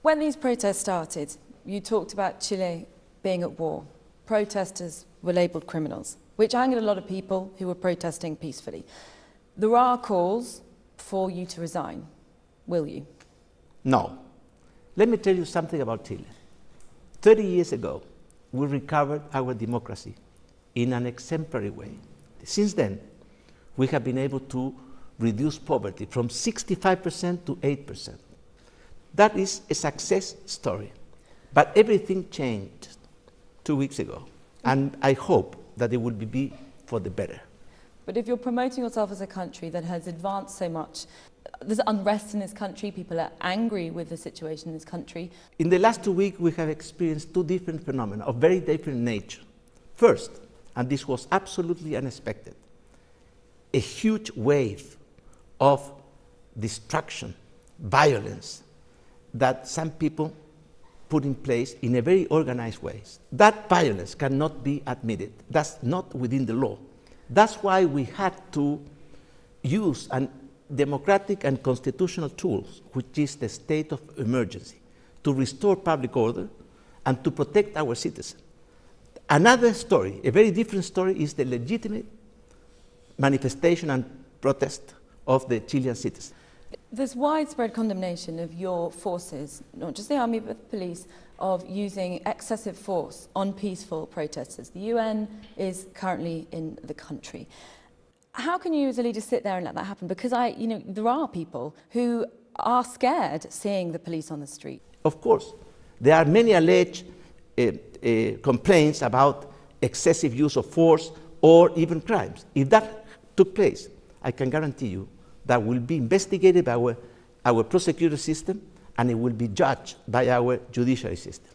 When these protests started, you talked about Chile being at war. Protesters were labelled criminals, which angered a lot of people who were protesting peacefully. There are calls for you to resign. Will you? No. Let me tell you something about Chile. 30 years ago, we recovered our democracy in an exemplary way. Since then, we have been able to reduce poverty from 65% to 8%. That is a success story. But everything changed 2 weeks ago, and I hope that it will be for the better. But if you're promoting yourself as a country that has advanced so much, there's unrest in this country, people are angry with the situation in this country. In the last 2 weeks, we have experienced two different phenomena of very different nature. First, and this was absolutely unexpected, a huge wave of destruction, violence, that some people put in place in a very organized way. That violence cannot be admitted. That's not within the law. That's why we had to use democratic and constitutional tools, which is the state of emergency, to restore public order and to protect our citizens. Another story, a very different story, is the legitimate manifestation and protest of the Chilean citizens. There's widespread condemnation of your forces, not just the army but the police, of using excessive force on peaceful protesters. The UN is currently in the country. How can you as a leader sit there and let that happen? Because there are people who are scared seeing the police on the street. Of course. There are many alleged complaints about excessive use of force or even crimes. If that took place, I can guarantee you that will be investigated by our prosecutor system, and it will be judged by our judiciary system.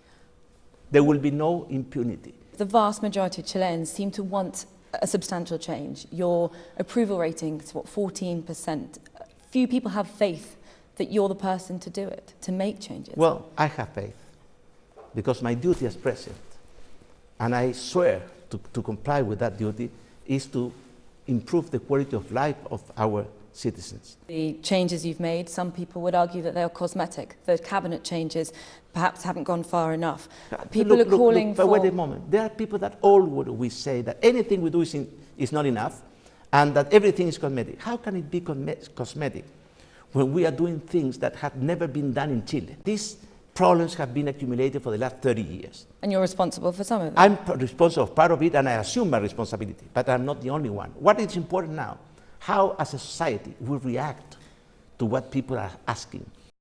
There will be no impunity. The vast majority of Chileans seem to want a substantial change. Your approval rating is, 14%. Few people have faith that you're the person to do it, to make changes. Well, I have faith, because my duty as president, and I swear to comply with that duty, is to improve the quality of life of our citizens. The changes you've made, some people would argue that they are cosmetic. The cabinet changes perhaps haven't gone far enough. People are calling for... But wait a moment. There are people that always say that anything we do is not enough and that everything is cosmetic. How can it be cosmetic when we are doing things that have never been done in Chile? These problems have been accumulated for the last 30 years. And you're responsible for some of them? I'm responsible for part of it, and I assume my responsibility, but I'm not the only one. What is important now? How, as a society, we react to what people are asking.